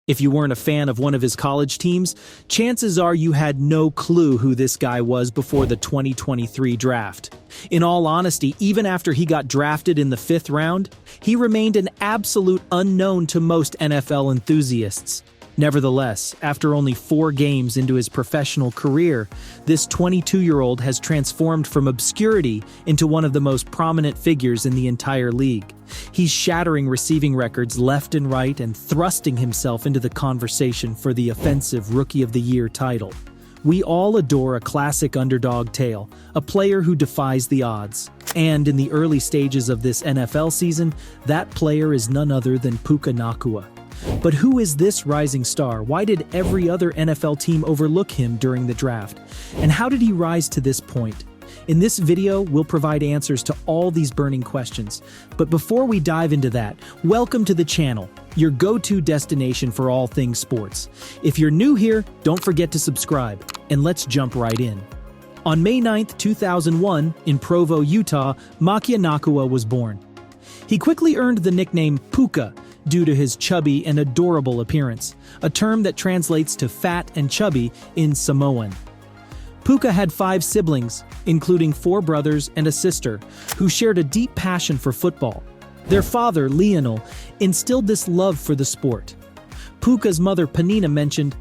If you weren't a fan of one of his college teams, chances are you had no clue who this guy was before the 2023 draft. In all honesty, even after he got drafted in the 5th round, he remained an absolute unknown to most NFL enthusiasts. Nevertheless, after only 4 games into his professional career, this 22-year-old has transformed from obscurity into one of the most prominent figures in the entire league. He's shattering receiving records left and right and thrusting himself into the conversation for the offensive Rookie of the Year title. We all adore a classic underdog tale, a player who defies the odds. And in the early stages of this NFL season, that player is none other than Puka Nacua. But who is this rising star? Why did every other NFL team overlook him during the draft? And how did he rise to this point? In this video, we'll provide answers to all these burning questions. But before we dive into that, welcome to the channel, your go-to destination for all things sports. If you're new here, don't forget to subscribe, and let's jump right in. On May 9, 2001, in Provo, Utah, Puke Nacua was born. He quickly earned the nickname Puka due to his chubby and adorable appearance, a term that translates to fat and chubby in Samoan. Puka had 5 siblings, including 4 brothers and a sister, who shared a deep passion for football. Their father, Lionel, instilled this love for the sport. Puka's mother, Panina, mentioned,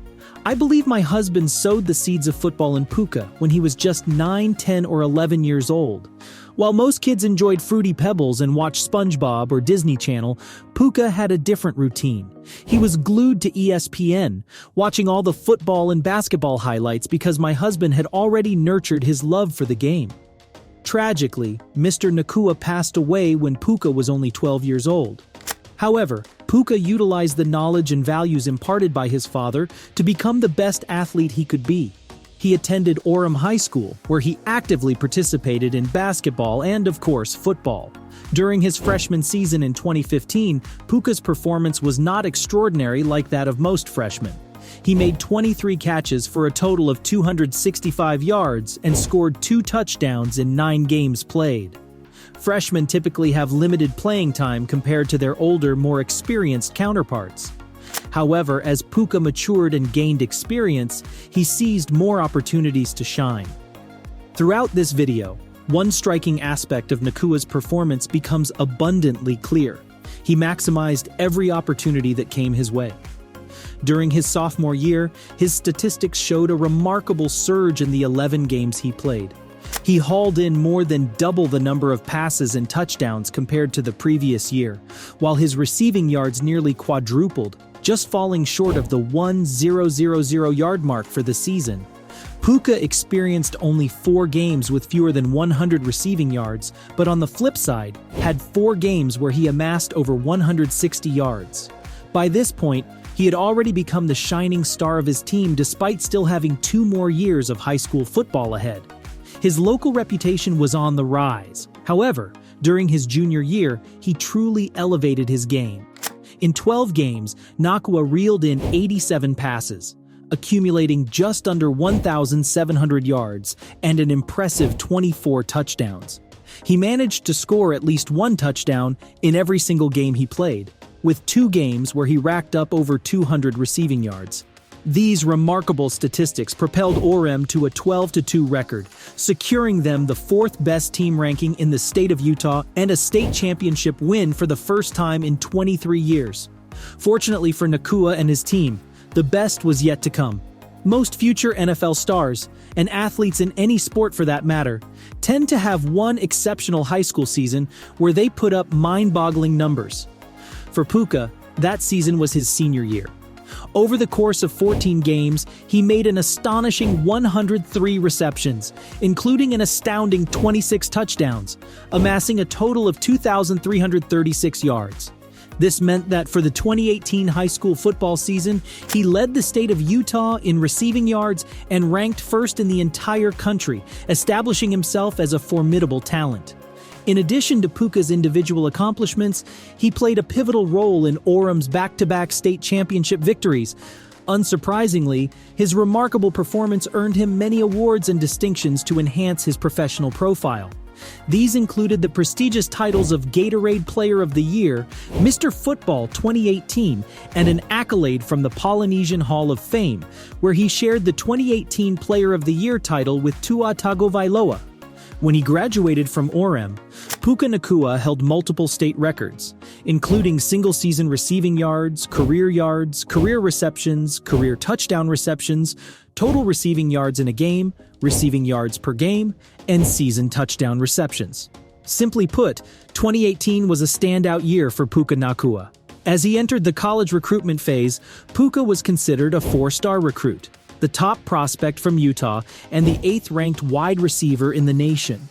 "I believe my husband sowed the seeds of football in Puka when he was just 9, 10, or 11 years old." While most kids enjoyed Fruity Pebbles and watched SpongeBob or Disney Channel, Puka had a different routine. He was glued to ESPN, watching all the football and basketball highlights because my husband had already nurtured his love for the game. Tragically, Mr. Nacua passed away when Puka was only 12 years old. However, Puka utilized the knowledge and values imparted by his father to become the best athlete he could be. He attended Orem High School, where he actively participated in basketball and, of course, football. During his freshman season in 2015, Puka's performance was not extraordinary like that of most freshmen. He made 23 catches for a total of 265 yards and scored 2 touchdowns in 9 games played. Freshmen typically have limited playing time compared to their older, more experienced counterparts. However, as Puka matured and gained experience, he seized more opportunities to shine. Throughout this video, one striking aspect of Nacua's performance becomes abundantly clear. He maximized every opportunity that came his way. During his sophomore year, his statistics showed a remarkable surge in the 11 games he played. He hauled in more than double the number of passes and touchdowns compared to the previous year, while his receiving yards nearly quadrupled, just falling short of the 1,000 yard mark for the season. Puka experienced only 4 games with fewer than 100 receiving yards, but on the flip side, had 4 games where he amassed over 160 yards. By this point, he had already become the shining star of his team despite still having 2 more years of high school football ahead. His local reputation was on the rise. However, during his junior year, he truly elevated his game. In 12 games, Nacua reeled in 87 passes, accumulating just under 1,700 yards and an impressive 24 touchdowns. He managed to score at least 1 touchdown in every single game he played, with 2 games where he racked up over 200 receiving yards. These remarkable statistics propelled Orem to a 12-2 record, securing them the 4th best team ranking in the state of Utah and a state championship win for the first time in 23 years. Fortunately for Nacua and his team, the best was yet to come. Most future NFL stars, and athletes in any sport for that matter, tend to have one exceptional high school season where they put up mind-boggling numbers. For Puka, that season was his senior year. Over the course of 14 games, he made an astonishing 103 receptions, including an astounding 26 touchdowns, amassing a total of 2,336 yards. This meant that for the 2018 high school football season, he led the state of Utah in receiving yards and ranked first in the entire country, establishing himself as a formidable talent. In addition to Puka's individual accomplishments, he played a pivotal role in Orem's back-to-back state championship victories. Unsurprisingly, his remarkable performance earned him many awards and distinctions to enhance his professional profile. These included the prestigious titles of Gatorade Player of the Year, Mr. Football 2018, and an accolade from the Polynesian Hall of Fame, where he shared the 2018 Player of the Year title with Tua Tagovailoa. When he graduated from Orem, Puka Nacua held multiple state records, including single-season receiving yards, career receptions, career touchdown receptions, total receiving yards in a game, receiving yards per game, and season touchdown receptions. Simply put, 2018 was a standout year for Puka Nacua. As he entered the college recruitment phase, Puka was considered a 4-star recruit, the top prospect from Utah, and the 8th-ranked wide receiver in the nation.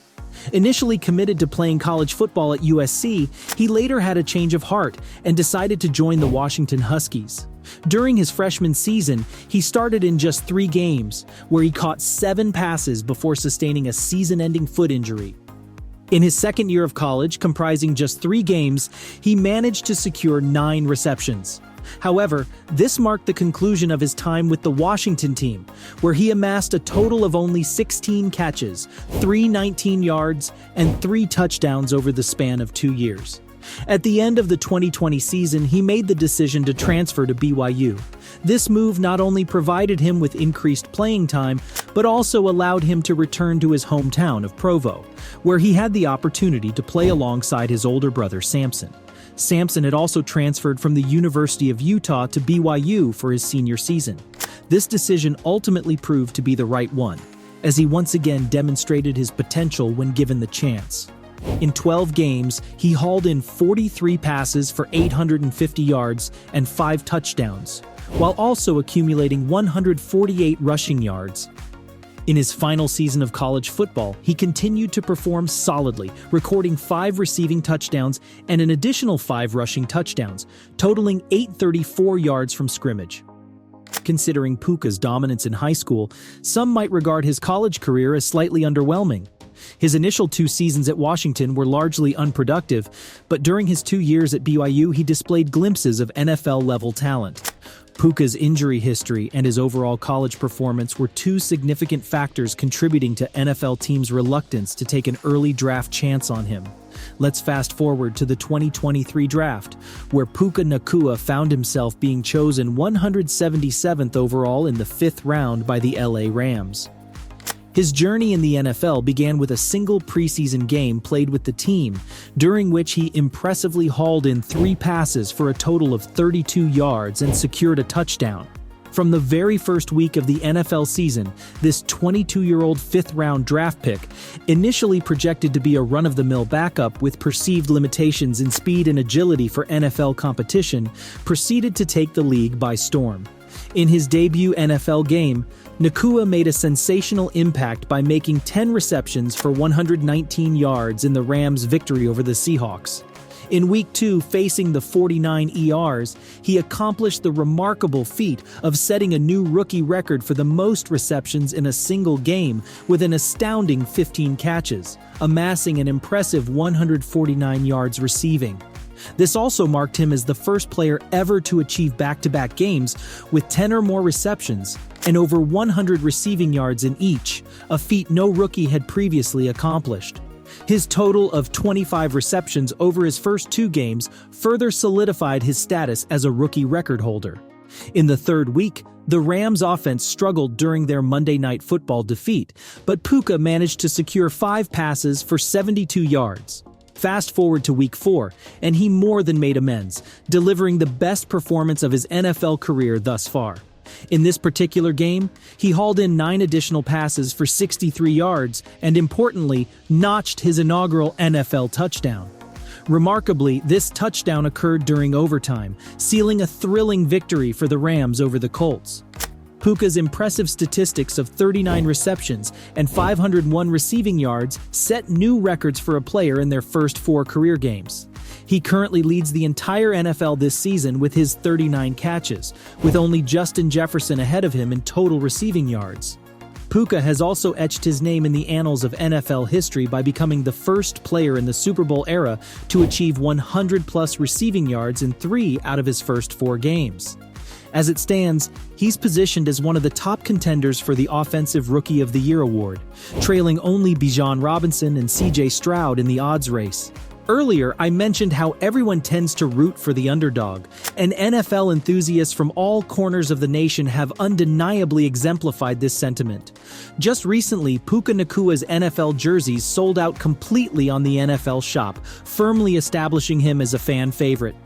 Initially committed to playing college football at USC, he later had a change of heart and decided to join the Washington Huskies. During his freshman season, he started in just 3 games, where he caught 7 passes before sustaining a season-ending foot injury. In his second year of college, comprising just 3 games, he managed to secure 9 receptions. However, this marked the conclusion of his time with the Washington team, where he amassed a total of only 16 catches, 19 yards, and 3 touchdowns over the span of 2 years. At the end of the 2020 season, he made the decision to transfer to BYU. This move not only provided him with increased playing time, but also allowed him to return to his hometown of Provo, where he had the opportunity to play alongside his older brother Samson. Samson had also transferred from the University of Utah to BYU for his senior season. This decision ultimately proved to be the right one, as he once again demonstrated his potential when given the chance. In 12 games, he hauled in 43 passes for 850 yards and 5 touchdowns, while also accumulating 148 rushing yards. In his final season of college football, he continued to perform solidly, recording 5 receiving touchdowns and an additional 5 rushing touchdowns, totaling 834 yards from scrimmage. Considering Puka's dominance in high school, some might regard his college career as slightly underwhelming. His initial 2 seasons at Washington were largely unproductive, but during his 2 years at BYU, he displayed glimpses of NFL-level talent. Puka's injury history and his overall college performance were 2 significant factors contributing to NFL teams' reluctance to take an early draft chance on him. Let's fast forward to the 2023 draft, where Puka Nacua found himself being chosen 177th overall in the 5th round by the LA Rams. His journey in the NFL began with a single preseason game played with the team, during which he impressively hauled in 3 passes for a total of 32 yards and secured a touchdown. From the very first week of the NFL season, this 22-year-old 5th-round draft pick, initially projected to be a run-of-the-mill backup with perceived limitations in speed and agility for NFL competition, proceeded to take the league by storm. In his debut NFL game, Nacua made a sensational impact by making 10 receptions for 119 yards in the Rams' victory over the Seahawks. In Week 2, facing the 49 ERs, he accomplished the remarkable feat of setting a new rookie record for the most receptions in a single game with an astounding 15 catches, amassing an impressive 149 yards receiving. This also marked him as the first player ever to achieve back-to-back games with 10 or more receptions and over 100 receiving yards in each, a feat no rookie had previously accomplished. His total of 25 receptions over his first 2 games further solidified his status as a rookie record holder. In the 3rd week, the Rams' offense struggled during their Monday Night Football defeat, but Puka managed to secure 5 passes for 72 yards. Fast forward to Week 4, and he more than made amends, delivering the best performance of his NFL career thus far. In this particular game, he hauled in 9 additional passes for 63 yards and, importantly, notched his inaugural NFL touchdown. Remarkably, this touchdown occurred during overtime, sealing a thrilling victory for the Rams over the Colts. Puka's impressive statistics of 39 receptions and 501 receiving yards set new records for a player in their first 4 career games. He currently leads the entire NFL this season with his 39 catches, with only Justin Jefferson ahead of him in total receiving yards. Puka has also etched his name in the annals of NFL history by becoming the first player in the Super Bowl era to achieve 100-plus receiving yards in 3 out of his first 4 games. As it stands, he's positioned as one of the top contenders for the Offensive Rookie of the Year award, trailing only Bijan Robinson and CJ Stroud in the odds race. Earlier, I mentioned how everyone tends to root for the underdog, and NFL enthusiasts from all corners of the nation have undeniably exemplified this sentiment. Just recently, Puka Nacua's NFL jerseys sold out completely on the NFL shop, firmly establishing him as a fan favorite.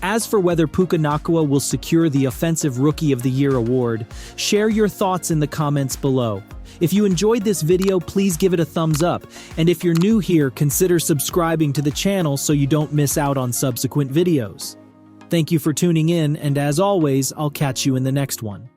As for whether Puka Nacua will secure the Offensive Rookie of the Year award, share your thoughts in the comments below. If you enjoyed this video, please give it a thumbs up, and if you're new here, consider subscribing to the channel so you don't miss out on subsequent videos. Thank you for tuning in, and as always, I'll catch you in the next one.